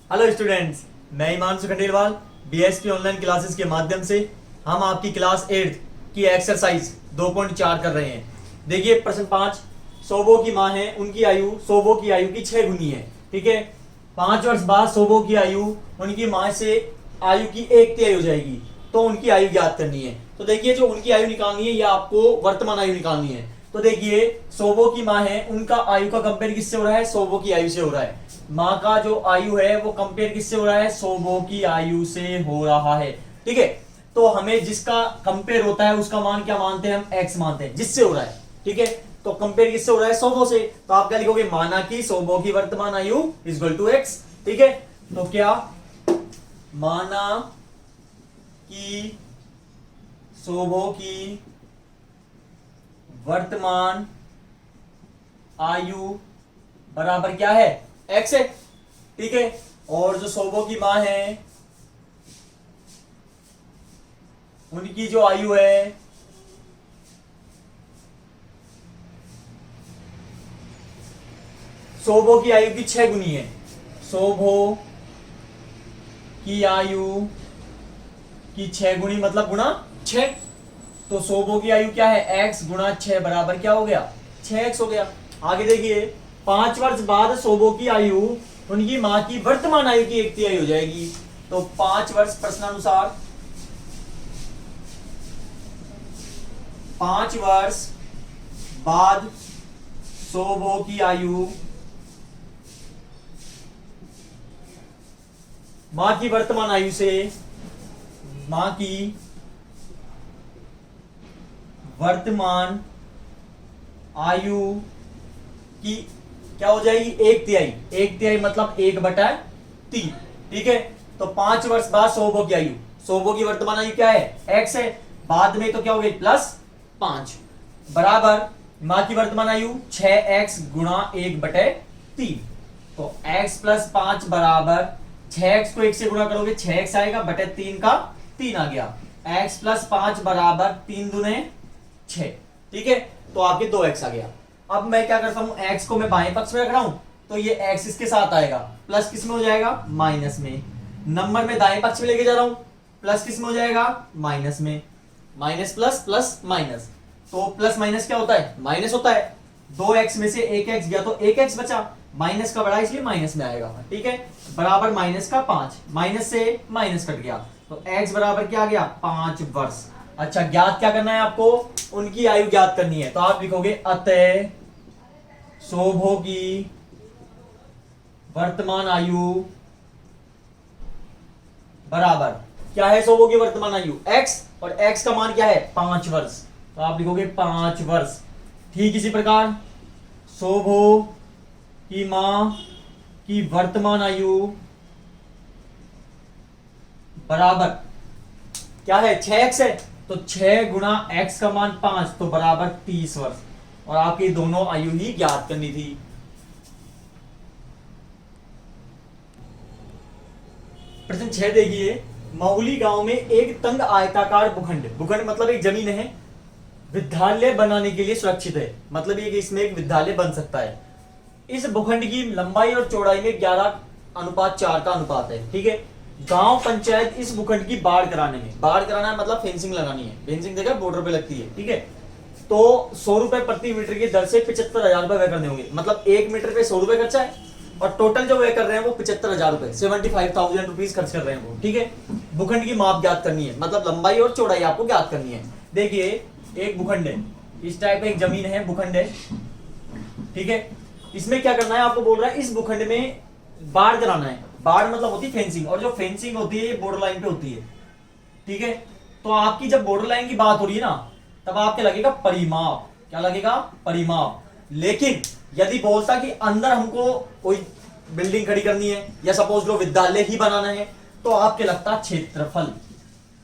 Hello students, मैं Himanshu Khandelwal BSP online classes के माध्यम से हम आपकी क्लास 8 की एक्सरसाइज 2.4 कर रहे हैं। देखिए प्रश्न 5, सोबो की माँ है, उनकी आयु सोबो की आयु की 6 गुनी है। ठीक है, 5 वर्ष बाद सोबो की आयु उनकी माँ से आयु की 1/3 हो जाएगी, तो उनकी आयु ज्ञात करनी है। तो देखिए जो उनकी आयु निकालनी है या आपको वर्तमान आयु निकालनी है। तो देखिए सोबो की माँ है, उनका आयु का कंपेयर किससे हो रहा है? सोबो की आयु से हो रहा है। माँ का जो आयु है वो कंपेयर किससे हो रहा है? सोबो की आयु से हो रहा है। ठीक है, तो हमें जिसका कंपेयर होता है उसका मान क्या मानते हैं? हम एक्स मानते हैं, जिससे हो रहा है। ठीक है, तो कंपेयर किससे हो रहा है? सोबो से। तो आप क्या लिखोगे? माना कि सोबो की वर्तमान आयु इक्वल टू एक्स। ठीक है, तो क्या माना कि सोबो की वर्तमान आयु बराबर क्या है? एक्स है। ठीक है, और जो सोबो की मां है उनकी जो आयु है सोबो की आयु की 6 गुनी है। सोबो की आयु की 6 गुनी मतलब गुणा 6। तो सोबो की आयु क्या है? x गुणा 6 बराबर क्या हो गया? 6x हो गया। आगे देखिए 5 वर्ष बाद सोबो की आयु उनकी मां की वर्तमान आयु की 1/3 हो जाएगी। तो 5 वर्ष प्रश्नानुसार 5 वर्ष बाद सोबो की आयु मां की वर्तमान आयु से मां की वर्तमान आयु की क्या हो जाएगी? 1/3। 1/3 मतलब 1/3। ठीक है, तो 5 वर्ष बाद सोबो की आयु, सोबो की वर्तमान आयु क्या है? एक्स है। बाद में तो क्या हो गई? +5 बराबर मां की वर्तमान आयु 6x गुणा 1/3। तो x + 5 बराबर 6x को 1 से गुणा करोगे 6x आएगा, बटे 3 का 3 आ गया। x + 5 बराबर 3 दूने 6। ठीक है, तो आपके 2x आ गया। अब मैं क्या करता हूं? x को मैं बाएं पक्ष में रख रहा हूं, तो ये x इसके साथ आएगा, प्लस किस में हो जाएगा? माइनस में। नंबर में दाएं पक्ष में लेके जा रहा हूं, प्लस किस में हो जाएगा? माइनस में। माइनस प्लस प्लस माइनस, तो प्लस माइनस क्या होता है? माइनस होता है। 2x में से 1x गया तो 1x बचा, माइनस का बड़ा इसलिए माइनस में आएगा। ठीक है, बराबर माइनस का 5, माइनस से माइनस कट गया, तो x बराबर क्या आ गया? 5 वर्ष। अच्छा, ज्ञात क्या करना है आपको? उनकी आयु ज्ञात करनी है। तो आप लिखोगे अतः सोबो की वर्तमान आयु बराबर क्या है? सोबो की वर्तमान आयु x, और x का मान क्या है? 5 वर्ष। तो आप लिखोगे 5 वर्ष। ठीक इसी प्रकार सोबो की मां की वर्तमान आयु बराबर क्या है? 6x है, तो 6 गुणा x का मान 5, तो बराबर 30 वर्ष। और आपकी दोनों आयु ही ज्ञात करनी थी। प्रश्न 6 देखिए, महुली गांव में एक तंग आयताकार भूखंड, भूखंड मतलब एक जमीन है, विद्यालय बनाने के लिए सुरक्षित है। मतलब ये कि इसमें एक विद्यालय बन सकता है। इस भूखंड की लंबाई और चौड़ाई में 11:4 का अनुपात है। ठीक है, गांव पंचायत इस भूखंड की बाढ़ कराने में, बाढ़ कराना है मतलब फेंसिंग लगानी है। फेंसिंग देखा बॉर्डर पे लगती है। ठीक है, तो 100 रुपए प्रति मीटर की दर से 75,000 रुपए व्यय करने होंगे। मतलब 1 मीटर पे 100 रुपए खर्चा है, और टोटल जो व्यय कर रहे हैं वो 75,000 रुपए, 75,000 रुपीज खर्च कर रहे हैं वो। ठीक है, भूखंड की माप ज्ञात करनी है, मतलब लंबाई और चौड़ाई आपको ज्ञात करनी है। देखिए एक भूखंड है, इस टाइप का एक जमीन है, भूखंड है। ठीक है, इसमें क्या करना है आपको बोल रहा है, इस भूखंड में बाढ़ कराना है। बाढ़ मतलब होती है फेंसिंग, और जो फेंसिंग होती है ये बॉर्डर लाइन पे होती है। ठीक है, तो आपकी जब बॉर्डर लाइन की बात हो रही है ना, तब आपके लगेगा परिमाप। क्या लगेगा? परिमाप। लेकिन यदि बोलता कि अंदर हमको कोई बिल्डिंग खड़ी करनी है, या सपोज लो विद्यालय ही बनाना है, तो आपके लगता क्षेत्रफल।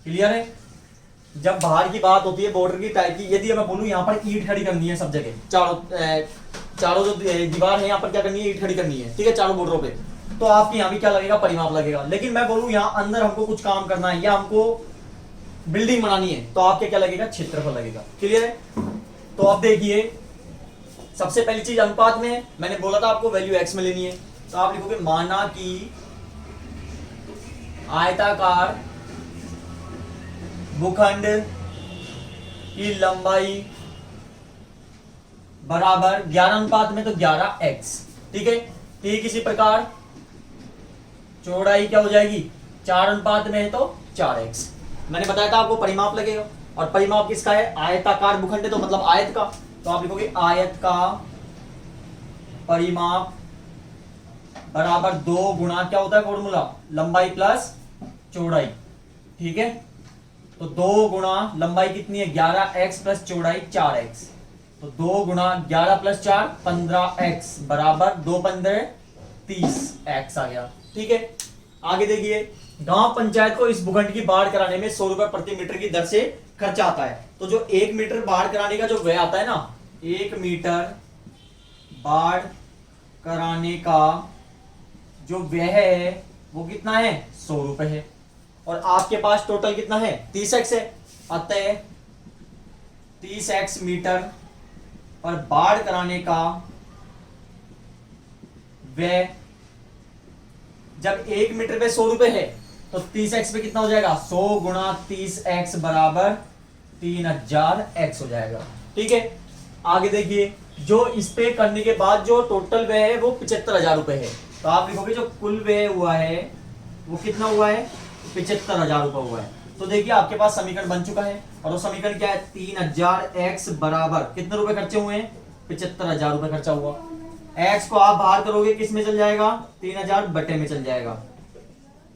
क्लियर है? जब बाहर की बात होती है बॉर्डर की टाइप की, यदि मैं बोलूं यहाँ पर ईंट खड़ी करनी है सब जगह, चारों जो दीवार है यहाँ पर क्या करनी है? ईंट खड़ी करनी है। ठीक है, चारों बॉर्डरों पे, तो आपके यहाँ भी क्या लगेगा? परिमाप लगेगा। लेकिन मैं बोलूं यहाँ अंदर हमको कुछ काम करना है या हमको बिल्डिंग बनानी है, तो आपके क्या लगेगा? क्षेत्रफल लगेगा। क्लियर है? तो अब देखिए सबसे पहली चीज अनुपात में है, मैंने बोला था आपको वैल्यू एक्स में लेनी है। तो आप लिखोगे माना कि आयताकार भूखंड की लंबाई बराबर 11 अनुपात में तो 11x। ठीक है, ठीक इसी प्रकार चौड़ाई क्या हो जाएगी, 4 अनुपात में है तो 4x। मैंने बताया था आपको परिमाप लगेगा, और परिमाप किसका है, आयताकार भूखंड है तो मतलब आयत का, तो आप लिखोगे आयत का परिमाप बराबर 2 गुणा क्या होता है फॉर्मूला, लंबाई प्लस चौड़ाई। ठीक है, तो 2 गुणा लंबाई कितनी है 11x प्लस चौड़ाई 4x, तो 2 गुणा 11 प्लस 4 15x बराबर 2 15 30x आ गया। ठीक है, आगे देखिए, गांव पंचायत को इस भूखंड की बाढ़ कराने में 100 रुपए प्रति मीटर की दर से खर्चा आता है। तो जो 1 मीटर बाढ़ कराने का जो व्यय आता है ना, 1 मीटर बाढ़ कराने का जो व्यय है वो कितना है, 100 रुपए है, और आपके पास टोटल कितना है 30x है, अतः 30x मीटर पर बाढ़ कराने का व्यय, जब 1 मीटर पे 100 रुपए है तो 30x पे कितना हो जाएगा, 100 गुणा 30x बराबर 3000x हो जाएगा। ठीक है, आगे देखिए, जो इस पे करने के बाद जो टोटल व्यय है वो 75,000 रुपए है, तो आप लिखोगे जो कुल व्यय हुआ है वो कितना हुआ है, 75,000 रुपए हुआ है। तो देखिए आपके पास समीकरण बन चुका है, और वो समीकरण क्या है, 3000x बराबर कितने रुपए खर्चे हुए हैं, 75,000 रुपए खर्चा हुआ। x को आप बाहर करोगे किस में चल जाएगा, 3000 बटे में चल जाएगा,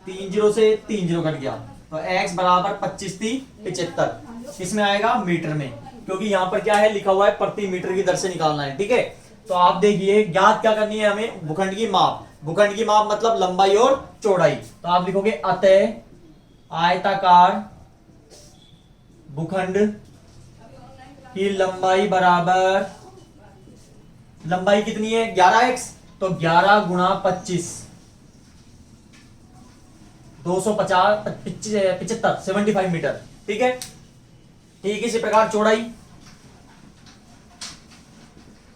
3 0 से 3 0 कट गया, तो x बराबर 25 3 75 किसमें आएगा, मीटर में, क्योंकि यहाँ पर क्या है लिखा हुआ है प्रति मीटर की दर से निकालना है। ठीक है, तो आप देखिए ज्ञात क्या करनी है हमें, भूखंड की माप, भूखंड की माप मतलब लंबाई और चौड़ाई, तो आप लिखोगे अतः आयताकार भूखंड की लंबाई बराबर, लंबाई कितनी है 11x, तो 11 गुणा 25 250 75 75 मीटर। ठीक है, ठीक इसी प्रकार चौड़ाई,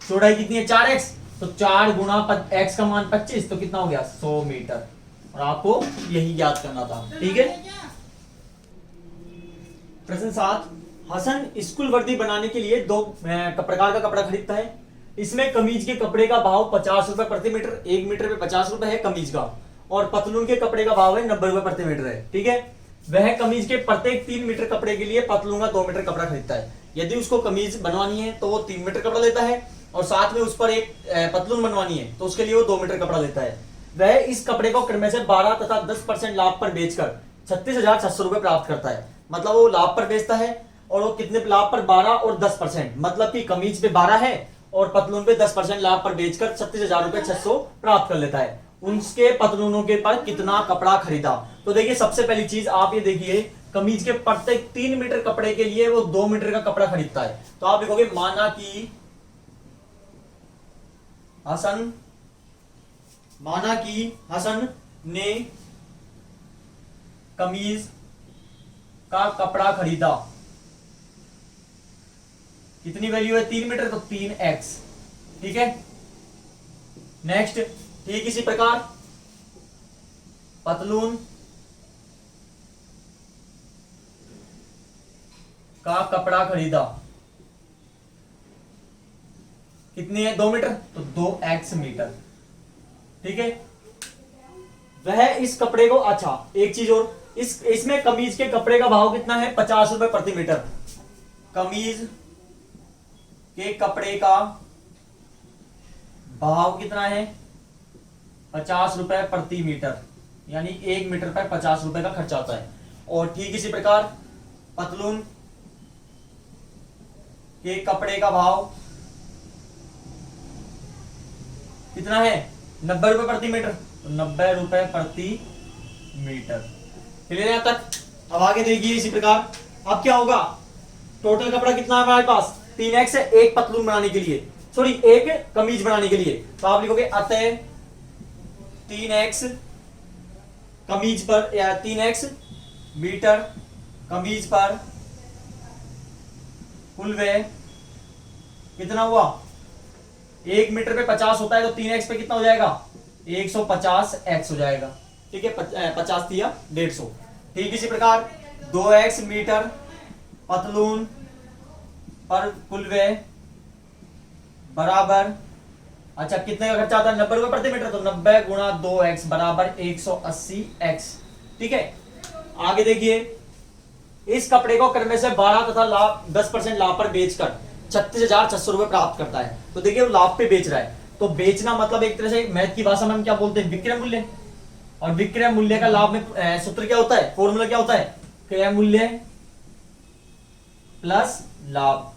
चौड़ाई कितनी है 4x, तो 4 गुणा x का मान 25 तो कितना हो गया 100 मीटर, और आपको यही याद करना था। ठीक है, प्रश्न 7, हसन स्कूल वर्दी बनाने के लिए 2 प्रकार का कपड़ा खरीदता है। इसमें कमीज के कपड़े का भाव 50 रुपए प्रति मीटर, 1 मीटर पे 50 रुपए है कमीज का, और पतलून के कपड़े का भाव है 90 रुपए प्रति मीटर है। ठीक है, वह कमीज के प्रत्येक 3 मीटर कपड़े के लिए पतलून का 2 मीटर कपड़ा खरीदता है। यदि उसको कमीज बनवानी है तो वो 3 मीटर कपड़ा लेता है, और साथ में उस पर एक पतलून बनवानी है तो उसके लिए वो 2 मीटर कपड़ा लेता है। वह इस कपड़े को क्रम से 12 तथा 10% लाभ पर बेचकर 36,600 रुपए प्राप्त करता है। मतलब वो लाभ पर बेचता है, और वो कितने लाभ पर, 12 और 10%, मतलब कि कमीज पे 12 है और पतलून पे 10% लाभ पर बेचकर 36,600 प्राप्त कर लेता है। उनके पतलूनों के पर कितना कपड़ा खरीदा, तो देखिए सबसे पहली चीज आप ये देखिए, कमीज के प्रत्येक 3 मीटर कपड़े के लिए वो 2 मीटर का कपड़ा खरीदता है, तो आप लिखोगे माना कि हसन ने कमीज का कपड़ा खरीदा, कितनी वैल्यू है 3 मीटर, तो 3x। ठीक है, नेक्स्ट, ठीक इसी प्रकार पतलून का कपड़ा खरीदा, कितनी है 2 मीटर, तो 2x मीटर। ठीक है, वह इस कपड़े को, अच्छा एक चीज और, इसमें कमीज के कपड़े का भाव कितना है 50 रुपए प्रति मीटर, कमीज के कपड़े का भाव कितना है 50 रुपए प्रति मीटर, यानी 1 मीटर पर 50 रुपए का खर्चा आता है। और ठीक इसी प्रकार पतलून के कपड़े का भाव कितना है 90 रुपए प्रति मीटर, तो 90 रुपए प्रति मीटर। क्लियर है यहां तक। अब आगे देखिए इसी प्रकार, अब क्या होगा, टोटल कपड़ा कितना है हमारे पास 3x है, एक पतलून बनाने के लिए, सॉरी एक कमीज बनाने के लिए, तो आप लिखोगे अतः 3x कमीज पर, या 3x मीटर कमीज पर कुल व्यय कितना हुआ, 1 मीटर पे 50 होता है, तो 3x पे कितना हो जाएगा 150x हो जाएगा। ठीक है, 50 दिया 150। ठीक इसी प्रकार 2x मीटर पतलून पर कुल व्यय बराबर, अच्छा कितने का खर्चा आता है, 90 रुपए प्रति मीटर, तो 90 गुणा 2x बराबर 180x। ठीक है, आगे देखिए, इस कपड़े को क्रम से 12 तथा लाभ 10% लाभ पर बेचकर 36,600 रुपए प्राप्त करता है। तो देखिए वो लाभ पे बेच रहा है, तो बेचना मतलब एक तरह से मैथ की भाषा में हम क्या बोलते हैं, विक्रय मूल्य। और विक्रय मूल्य का लाभ में सूत्र क्या होता है, फॉर्मूला क्या होता है, क्रय मूल्य प्लस लाभ।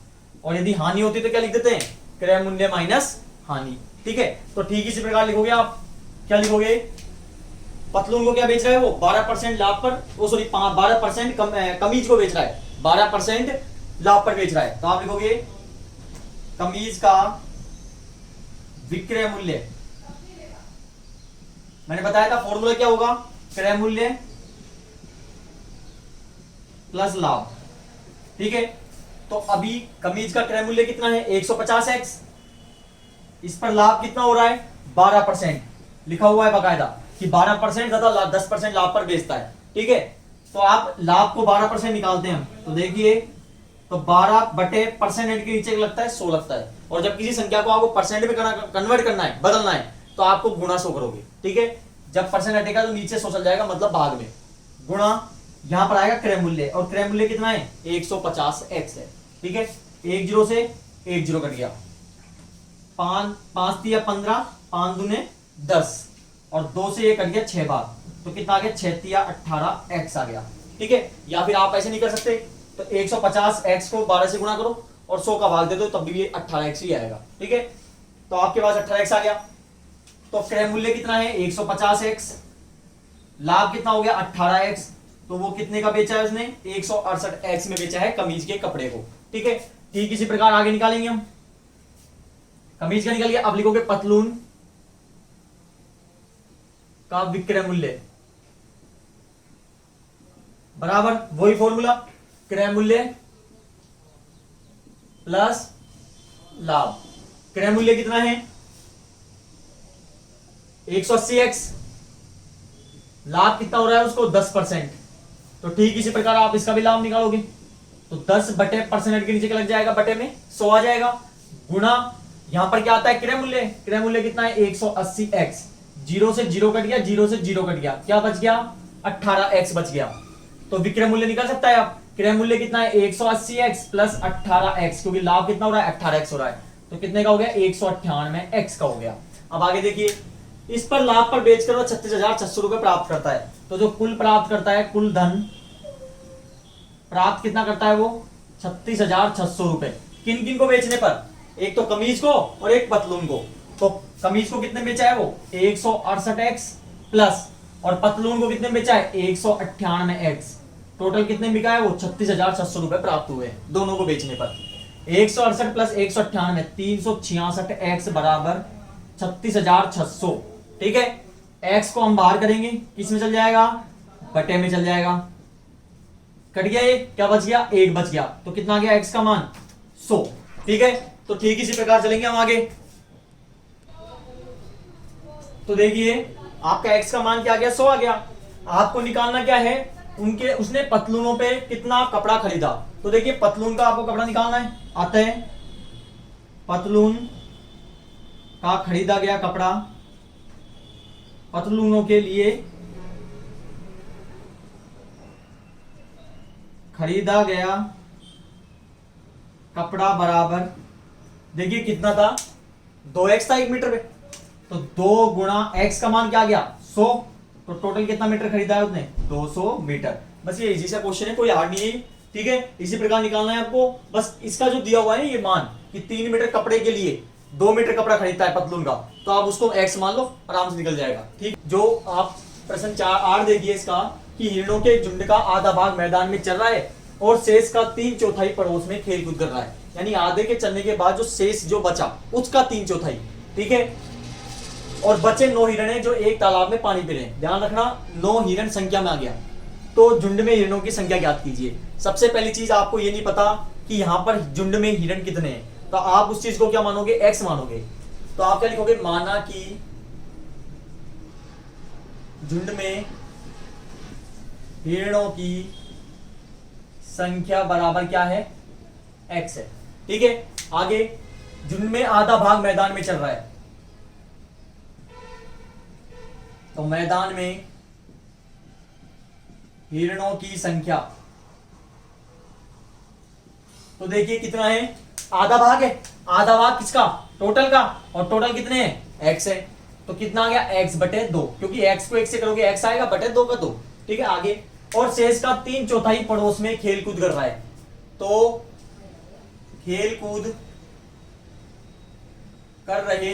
और यदि हानि होती तो क्या लिख देते हैं, क्रय मूल्य माइनस हानि। ठीक है, तो ठीक इसी प्रकार लिखोगे आप, क्या लिखोगे, पतलून को क्या बेच रहा है वो 12% लाभ पर, वो सॉरी 12% कमीज को बेच रहा है 12% लाभ पर बेच रहा है। तो आप लिखोगे कमीज का विक्रय मूल्य, मैंने बताया था फॉर्मूला क्या होगा, क्रय मूल्य प्लस लाभ। ठीक है, तो अभी कमीज का क्रय मूल्य कितना है 150x, इस पर लाभ कितना हो रहा है 12%, लिखा हुआ है बकायदा कि 12% तथा 10% लाभ पर बेचता है। ठीक है, तो आप लाभ को 12% निकालते हैं हम, तो देखिए तो 12 बटे परसेंट के नीचे लगता है 100 लगता है, और जब किसी संख्या को आपको परसेंट में कन्वर्ट करना है, बदलना है, तो आपको गुणा 100 करोगे। ठीक है, जब परसेंट हटेगा तो नीचे 100 चल जाएगा, मतलब भाग में, गुणा यहां पर आएगा क्रय मूल्य, और क्रय मूल्य कितना है 150x है। ठीक है, 1 0 से 1 0 कट गया, 5 दिया 15, 5 दूने 10, और 2 से 1 कट गया 6 बार, तो कितना आ गया 6 दिया 18x आ गया। ठीक है, या फिर आप ऐसे नहीं कर सकते, तो 150x को 12 से गुणा करो और 100 का भाग दे दो, तब भी ये 18x ही आएगा। ठीक है, तो आपके पास 18x आ गया। तो क्रय मूल्य कितना है 150x, लाभ कितना हो गया 18x, तो वो कितने का बेचा है उसने 168x में बेचा है कमीज के कपड़े को। ठीक है, ठीक इसी प्रकार आगे निकालेंगे हम, कमीज का निकल गया। अब लिखोगे पतलून का विक्रय मूल्य बराबर वही फॉर्मूला, क्रय मूल्य प्लस लाभ। क्रय मूल्य कितना है 180x, लाभ कितना हो रहा है उसको 10%, तो ठीक इसी प्रकार आप इसका भी लाभ निकालोगे, तो 10 बटे परसेंट के नीचे क्या लग जाएगा, बटे में 100 आ जाएगा, गुणा यहां पर क्या आता है क्रय मूल्य, क्रय मूल्य कितना है 180x, 0 से 0 कट गया, 0 से 0 कट गया, क्या बच गया 18x बच गया। तो विक्रय मूल्य निकाल सकता है आप, क्रय मूल्य कितना है 180x प्लस 18x, क्योंकि लाभ कितना हो रहा है 18x हो रहा है, तो कितने का हो गया 198x का हो गया। अब आगे देखिए, इस पर लाभ पर बेचकर वो 36,600 रुपए प्राप्त करता है, तो जो कुल प्राप्त करता है, कुल धन प्राप्त कितना करता है वो 36,600 रुपए। किन किन को बेचने पर, एक तो कमीज को और एक पतलून को। तो कमीज को कितने बेचा है वो 168x प्लस, और पतलून को कितने बेचा है 198x, टोटल कितने बिका है वो 36,600 रुपए प्राप्त हुए दोनों को बेचने पर। 168 प्लस 198 366x बराबर 36,600। ठीक है, x को हम बाहर करेंगे, किस में चल जाएगा, बटे में चल जाएगा, कट गया ये, क्या बच गया 1 बच गया, तो कितना आ गया x का मान 100। ठीक है, तो ठीक इसी प्रकार चलेंगे हम आगे। तो देखिए आपका x का मान क्या आ गया 100 आ गया। आपको निकालना क्या है, उनके उसने पतलूनों पे कितना कपड़ा खरीदा। तो देखिए पतलून का आपको कपड़ा निकालना है, आता है पतलून का खरीदा गया कपड़ा, पतलूनों के लिए खरीदा गया कपड़ा बराबर, देखिए कितना था 2x था 1 मीटर पे, तो 2 गुणा x का मान क्या आ गया 100, तो टोटल कितना मीटर खरीदा है उसने 200 मीटर। बस ये इजी सा क्वेश्चन है, कोई हार्ड नहीं है। ठीक है, इसी प्रकार निकालना है आपको, बस इसका जो दिया हुआ है ये मान कि 3 मीटर कपड़े के लिए 2 मीटर कपड़ा खरीदता है पतलून का, तो आप उसको x मान लो, आराम से निकल जाएगा। ठीक, जो आप प्रश्न 4 देखिए इसका, कि हिरणों के झुंड का आधा भाग मैदान में चल रहा है और शेष का 3/4 पड़ोस में खेल कूद कर रहा है, यानी आधे के चलने के बाद जो शेष जो बचा उसका 3/4। ठीक है, और बचे 9 हिरण है जो एक तालाब में पानी पी रहे हैं। ध्यान रखना 9 हिरण संख्या में आ गया, तो झुंड में हिरणों की संख्या ज्ञात कीजिए। सबसे पहली चीज, आपको ये नहीं पता कि यहां पर झुंड में हिरण कितने हैं, तो आप उस चीज को क्या मानोगे x मानोगे। तो आप क्या लिखोगे, माना कि झुंड में हिरणों की संख्या बराबर क्या है, x है। ठीक है, आगे झुंड में आधा भाग मैदान में चल रहा है, तो मैदान में हिरणों की संख्या, तो देखिए कितना है, आधा भाग है। आधा भाग किसका, टोटल का, और टोटल कितने हैं, x है। तो कितना आ गया, x बटे 2, क्योंकि x को 1 से करोगे x आएगा, बटे 2 का 2। ठीक है, आगे और शेष का 3/4 पड़ोस में खेल कूद कर रहा है, तो खेल कूद कर रहे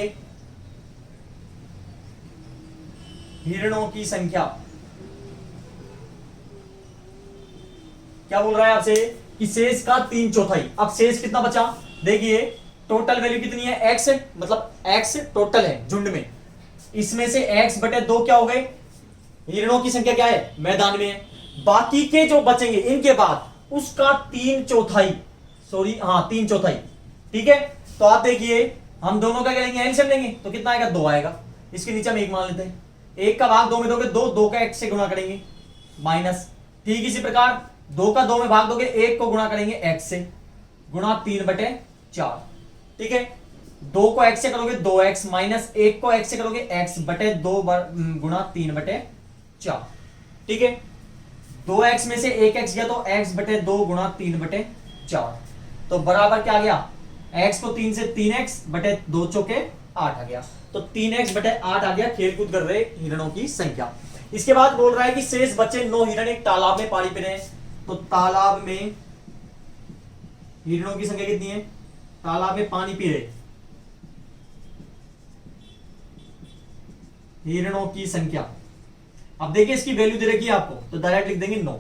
हिरणों की संख्या, क्या बोल रहा है आपसे कि शेष का 3/4। अब शेष कितना बचा, देखिए टोटल वैल्यू कितनी है, x है, मतलब x टोटल है झुंड में, इसमें से x बटे 2 क्या हो गए, हिरणों की संख्या क्या है, मैदान में है। बाकी के जो बचेंगे इनके बाद उसका 3/4, सॉरी हाँ 3/4। ठीक है, तो आप देखिए हम दोनों का क्या लेंगे, एलसीएम लेंगे, तो कितना आएगा, 2 आएगा। इसके नीचे हम 1 मान लेते हैं, 1 का भाग 2 में दोगे 2, 2 का 1 से गुणा करेंगे माइनस। ठीक इसी प्रकार 2 का 2 में भाग दोगे, 1 को गुणा करेंगे x से, गुणा 3/4। ठीक है, 2 को x से करोगे 2x, माइनस 1 को x से करोगे x बटे 2 गुणा 3/4। ठीक है, 2x में से 1x गया तो x बटे 2 गुणा 3/4, तो बराबर क्या आ गया, x को 3 से 3x बटे 2 चौके 8 आ गया, तो 3x बटे 8 आ गया खेल कूद कर रहे हिरणों की संख्या। इसके बाद बोल रहा है कि शेष बचे 9 हिरण एक तालाब में पानी पी रहे हैं, तो तालाब में हिरणों की संख्या कितनी है, तालाब में पानी पी रहे हिरणों की संख्या। अब देखिए इसकी वैल्यू दे रखी है आपको, तो डायरेक्ट लिख देंगे 9।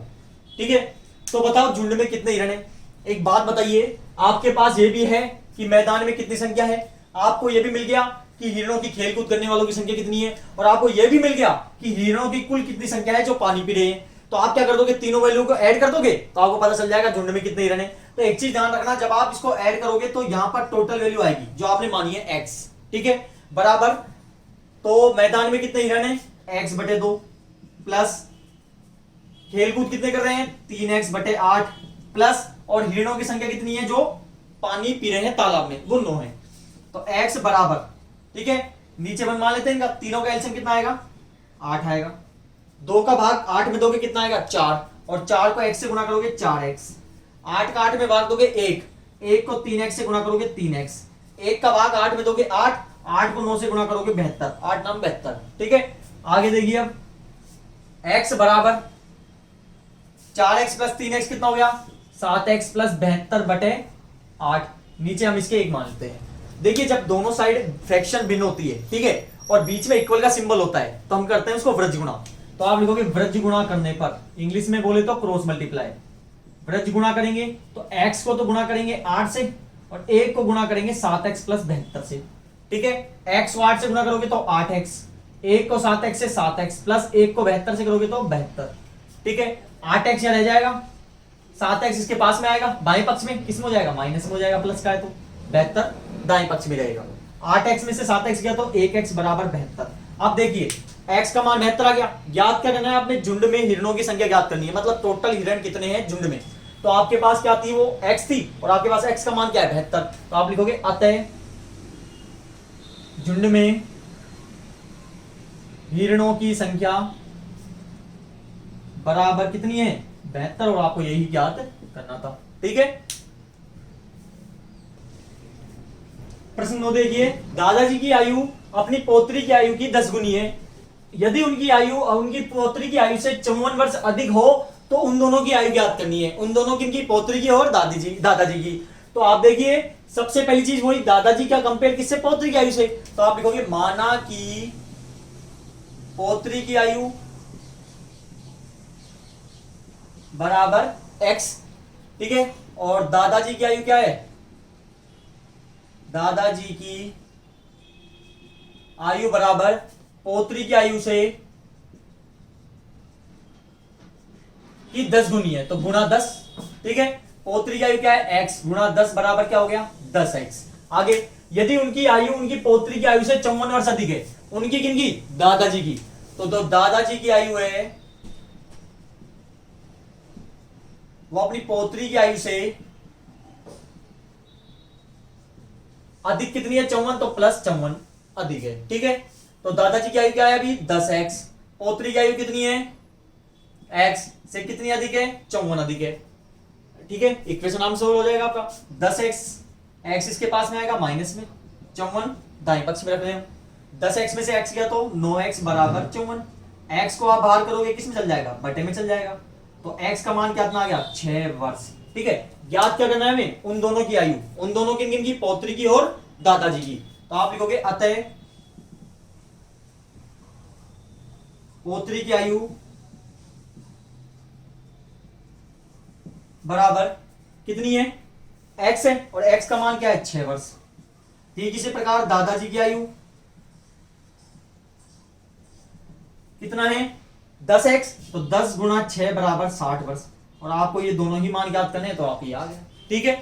ठीक है, तो बताओ झुंड में कितने हिरण है। एक बात बताइए, आपके पास ये भी है कि मैदान में कितनी संख्या है, आपको ये भी मिल गया कि हिरणों की खेलकूद करने वालों की संख्या कितनी है, और आपको यह भी मिल गया कि हिरणों की कुल कितनी संख्या है जो पानी पी रहे हैं। तो आप क्या कर दोगे, तीनों वैल्यू को ऐड कर दोगे तो आपको पता चल जाएगा झुंड में कितने हिरण है। तो एक चीज ध्यान रखना, जब आप इसको ऐड करोगे तो यहां पर टोटल वैल्यू आएगी जो आपने मानी है x। ठीक है, बराबर, तो मैदान में कितने हिरण है, x बटे 2, प्लस खेलकूद कितने कर रहे हैं, 3x बटे 8, प्लस और हिरणों की संख्या कितनी है जो पानी पी रहे हैं तालाब में, वो 9 है। तो x बराबर, ठीक है, नीचे 1 मान लेते हैं इनका, तीनों का एलसीएम कितना आएगा, 8 आएगा। 2 का भाग 8 में दोगे कितना आएगा, 4, और 4 को x से गुणा करोगे 4x। 8 का 8 में भाग दोगे 1 को 3x से गुणा करोगे 3x। 1 का भाग 8 में दोगे 8, 8 को 9 से गुणा करोगे 72, 8 9 72। ठीक है, आगे देखिए अब x बराबर 4x प्लस 3x कितना हो गया, 7x प्लस 72 बटे 8। नीचे हम इसके 1 मान लेते हैं। देखिए जब दोनों साइड फ्रैक्शन भिन्न होती है, ठीक है, और बीच में इक्वल का सिंबल होता है, तो हम करते हैं उसको वृज्ज गुणा। तो आप लिखोगे वृज्ज गुणा करने पर, इंग्लिश में बोले तो क्रॉस मल्टीप्लाई। वृज्ज गुणा करेंगे तो x को तो गुणा करेंगे 8 से, और 1 को गुणा करेंगे 7x प्लस 72 से। ठीक है, x को 8 से गुणा करोगे तो 8x, 1 को 7x से 7x, प्लस 1 को 72 से करोगे तो 72। ठीक है, 8x यहाँ रह जाएगा, 7x इसके पास में आएगा, बाएं पक्ष में किस में हो जाएगा, माइनस में हो जाएगा, प्लस का है तो 72 दाएं पक्ष में रहेगा। 8x में से 7x गया तो 1x बराबर 72। अब देखिए x का मान 72 आ गया। ज्ञात क्या करना है आपने, झुंड में हिरणों की संख्या ज्ञात करनी है, मतलब टोटल हिरण कितने हैं झुंड में। तो आपके पास क्या थी, वो x थी, और आपके पास x का मान क्या है, 72। तो आप लिखोगे अतः झुंड में हिरणों की संख्या बराबर कितनी है, 72, और आपको यही ज्ञात करना था। ठीक है, प्रश्न 9 देखिए, दादाजी की आयु अपनी पोत्री की आयु की 10 गुनी है। यदि उनकी आयु और उनकी पोत्री की आयु से 54 वर्ष अधिक हो तो उन दोनों की आयु ज्ञात करनी है। उन दोनों की पोत्री की और दादाजी की। तो आप देखिए सबसे पहली चीज वही, दादाजी का कंपेयर किससे, पोत्री की आयु से। तो आप लिखोगे माना कि पोत्री की आयु बराबर x। ठीक है, और दादाजी की आयु क्या है, दादाजी की आयु बराबर पोत्री की आयु से की 10 गुनी है, तो गुणा 10। ठीक है, पोत्री की आयु क्या है, x, गुणा 10 बराबर क्या हो गया, 10x। आगे यदि उनकी आयु उनकी पोत्री की आयु से 54 वर्ष अधिक है, उनकी किनकी, दादाजी की, तो जो दादाजी की आयु है वो अपनी पौत्री की आयु से अधिक कितनी है 54, तो प्लस 54 अधिक है। ठीक है, तो दादाजी की आयु क्या है अभी 10x, पौत्री की आयु कितनी है x से कितनी अधिक है 54 अधिक है। ठीक है, इक्वेशन आंसर हो जाएगा आपका 10x, x इसके पास में आएगा माइनस में, 54 दाएं पक्ष में रख रहे हैं। 10x में से x गया तो 9x बराबर 54, x को आप बाहर करोगे किस में चल जाएगा बटे में चल जाएगा, तो x का मान कितना आ गया 6 वर्ष। ठीक है, याद क्या करना है हमें उन दोनों की आयु, उन दोनों किन किन की, पौत्री की और दादाजी की। तो आप लिखोगे अतः पौत्री की आयु बराबर कितनी है x है, और x का मान क्या है 6 वर्ष। ठीक इसी प्रकार दादाजी की आयु कितना है 10x, तो 10 गुणा 6 बराबर 60 वर्ष, और आपको ये दोनों ही मान याद करने हैं तो आप ये आ गए। ठीक है,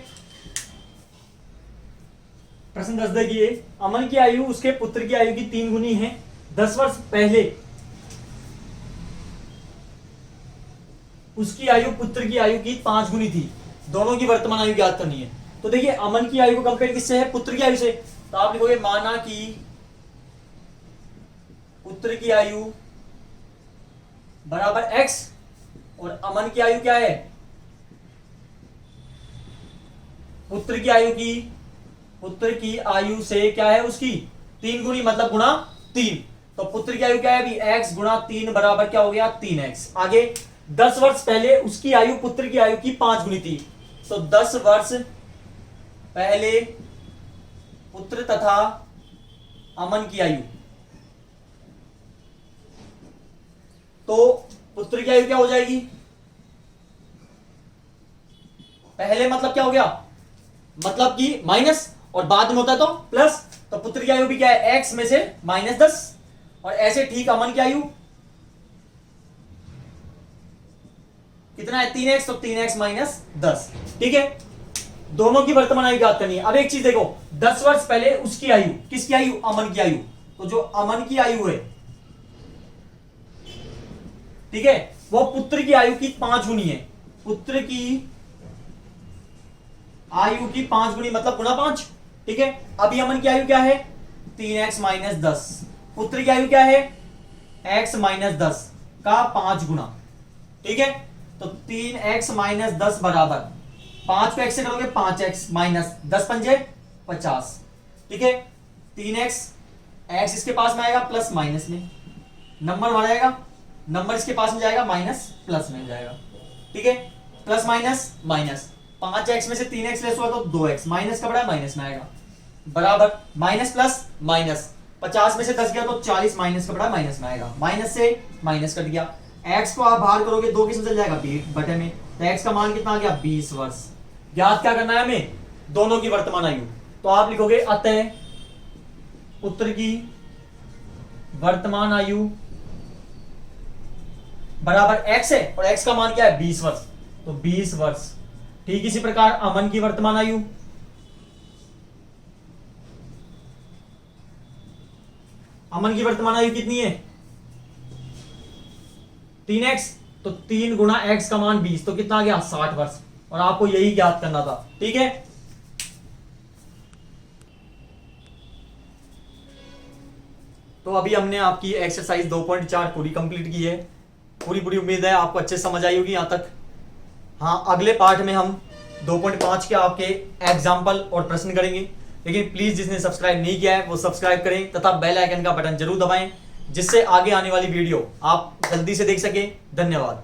प्रश्न 10 देखिए, अमन की आयु उसके पुत्र की आयु की 3 गुनी है। 10 वर्ष पहले उसकी आयु पुत्र की आयु की 5 गुनी थी। दोनों की वर्तमान आयु ज्ञात करनी है। तो देखिए अमन की आयु को कंपेयर किससे है, पुत्र की आयु से। तो आप लिखोगे माना कि पुत्र की आयु बराबर x और अमन की आयु क्या है, पुत्र की आयु से क्या है उसकी 3 गुनी, मतलब गुणा 3। तो पुत्र की आयु क्या है अभी x गुणा 3 बराबर क्या हो गया 3x। आगे 10 वर्ष पहले उसकी आयु पुत्र की आयु की 5 गुनी थी। तो 10 वर्ष पहले पुत्र तथा अमन की आयु, तो पुत्र की आयु क्या हो जाएगी, पहले मतलब क्या हो गया, मतलब कि माइनस, और बाद में होता है तो प्लस। तो पुत्र की आयु भी क्या है x में से -10, और ऐसे ठीक अमन की आयु कितना है 3x, तो 3x - 10। ठीक है, दोनों की वर्तमान आयु ज्ञात करनी है। अब एक चीज देखो, 10 वर्ष पहले उसकी आयु, किसकी आयु, अमन की आयु। तो जो अमन की आयु है, ठीक है, वो पुत्र की आयु की 5 गुनी है। पुत्र की आयु की 5 गुनी मतलब गुणा 5। ठीक है, अभी अमन की आयु क्या है 3x - 10, पुत्र की आयु क्या है x - 10 का 5 गुना। ठीक है, तो 3x - 10 बराबर 5 को x से करोगे 5x माइनस 10 पंजे 50। ठीक है, 3x, x इसके पास में आएगा प्लस माइनस में, नंबर बढ़ाएगा, नंबर इसके पास में जाएगा माइनस प्लस में जाएगा। ठीक है, प्लस माइनस माइनस, 5x में से 3x लेस हुआ तो 2x, माइनस का बड़ा माइनस में आएगा, बराबर माइनस प्लस माइनस, 50 में से 10 गया तो 40, माइनस का बड़ा माइनस में आएगा, माइनस से माइनस कट गया। x को आप बाहर करोगे 2 किसमें चल जाएगा बटे में, तो x का मान कितना आ गया 20 वर्ष। याद क्या करना है हमें, दोनों की वर्तमान आयु। तो आप लिखोगे अतः पुत्र की वर्तमान आयु बराबर x है, और x का मान क्या है 20 वर्ष, तो 20 वर्ष। ठीक इसी प्रकार अमन की वर्तमान आयु, अमन की वर्तमान आयु कितनी है 3x, तो 3 गुणा x का मान 20, तो कितना आ गया 60 वर्ष, और आपको यही ज्ञात करना था। ठीक है, तो अभी हमने आपकी एक्सरसाइज 2.4 पूरी कंप्लीट की है। पूरी उम्मीद है आपको अच्छे समझ आई होगी यहाँ तक। हाँ, अगले पार्ट में हम 2.5 के आपके एग्जाम्पल और प्रश्न करेंगे, लेकिन प्लीज जिसने सब्सक्राइब नहीं किया है वो सब्सक्राइब करें तथा बेल आइकन का बटन जरूर दबाएं, जिससे आगे आने वाली वीडियो आप जल्दी से देख सके। धन्यवाद।